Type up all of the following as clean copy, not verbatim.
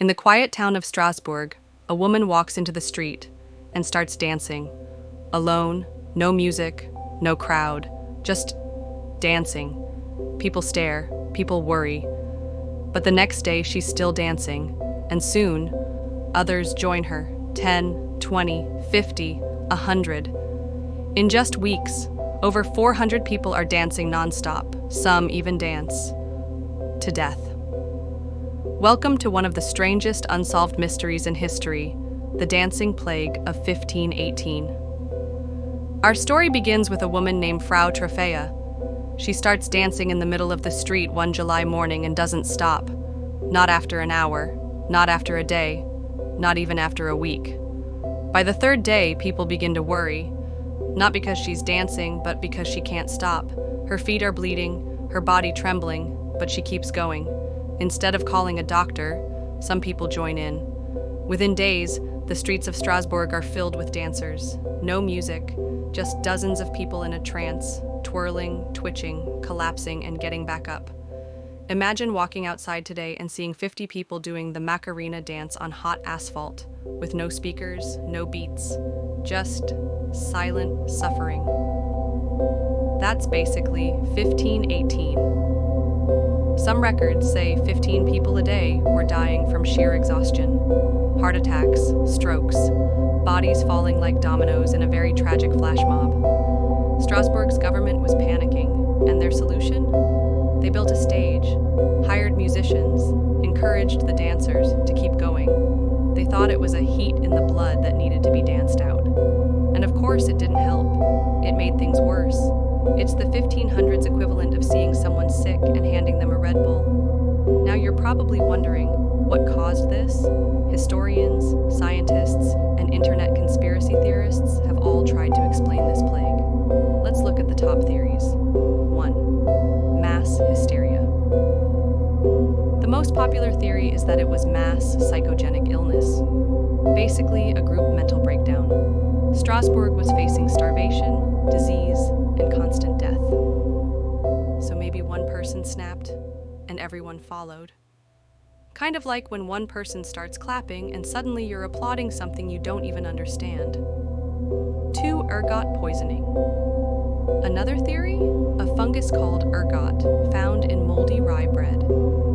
In the quiet town of Strasbourg, a woman walks into the street and starts dancing. Alone, no music, no crowd, just dancing. People stare, people worry. But the next day, she's still dancing, and soon, others join her, 10, 20, 50, 100. In just weeks, over 400 people are dancing nonstop. Some even dance to death. Welcome to one of the strangest unsolved mysteries in history, the dancing plague of 1518. Our story begins with a woman named Frau Troffea. She starts dancing in the middle of the street one July morning and doesn't stop. Not after an hour, not after a day, not even after a week. By the third day, people begin to worry. Not because she's dancing, but because she can't stop. Her feet are bleeding, her body trembling, but she keeps going. Instead of calling a doctor, some people join in. Within days, the streets of Strasbourg are filled with dancers. No music, just dozens of people in a trance, twirling, twitching, collapsing, and getting back up. Imagine walking outside today and seeing 50 people doing the Macarena dance on hot asphalt, with no speakers, no beats, just silent suffering. That's basically 1518. Some records say 15 people a day were dying from sheer exhaustion. Heart attacks, strokes, bodies falling like dominoes in a very tragic flash mob. Strasbourg's government was panicking, and their solution? They built a stage, hired musicians, encouraged the dancers to keep going. They thought it was a heat in the blood that needed to be danced out. And of course it didn't help. It made things worse. It's the 1500s equivalent of seeing someone sick and handing them a Red Bull. Now you're probably wondering, what caused this? Historians, scientists, and internet conspiracy theorists have all tried to explain this plague. Let's look at the top theories. 1. Mass hysteria. The most popular theory is that it was mass psychogenic illness, basically a group mental breakdown. Strasbourg was facing starvation, disease, and constant death. So maybe one person snapped, and everyone followed. Kind of like when one person starts clapping and suddenly you're applauding something you don't even understand. 2. Ergot poisoning. Another theory? A fungus called ergot, found in moldy rye bread.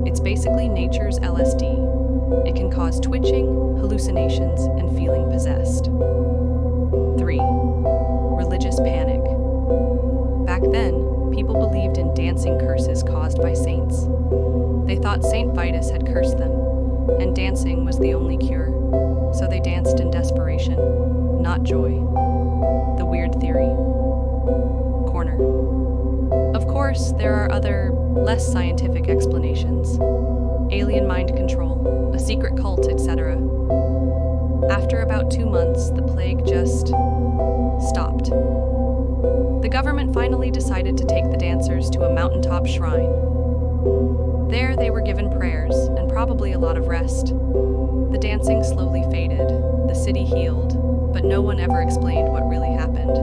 It's basically nature's LSD. It can cause twitching, hallucinations, and feeling possessed. 3. Religious panic. Back then, people believed in dancing curses caused by saints. They thought Saint Vitus had cursed them, and dancing was the only cure. So they danced in desperation, not joy. The weird theory. Corner. Of course, there are other, less scientific explanations. Alien mind control, a secret cult, etc. After about 2 months, the plague just stopped. The government finally decided to take the dancers to a mountaintop shrine. There they were given prayers and probably a lot of rest. The dancing slowly faded, the city healed, but no one ever explained what really happened.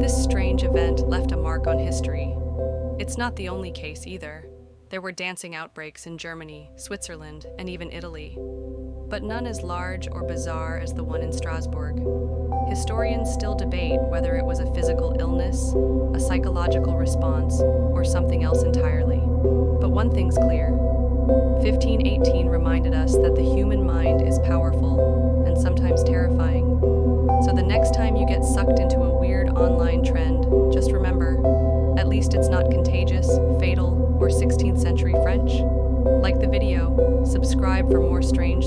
This strange event left a mark on history. It's not the only case either. There were dancing outbreaks in Germany, Switzerland, and even Italy, but none as large or bizarre as the one in Strasbourg. Historians still debate whether it was a physical illness, a psychological response, or something else entirely. But one thing's clear. 1518 reminded us that the human mind is powerful and sometimes terrifying. So the next time you get sucked into a weird online trend, just remember, at least it's not contagious, fatal, or 16th century French. Like the video, subscribe for more strange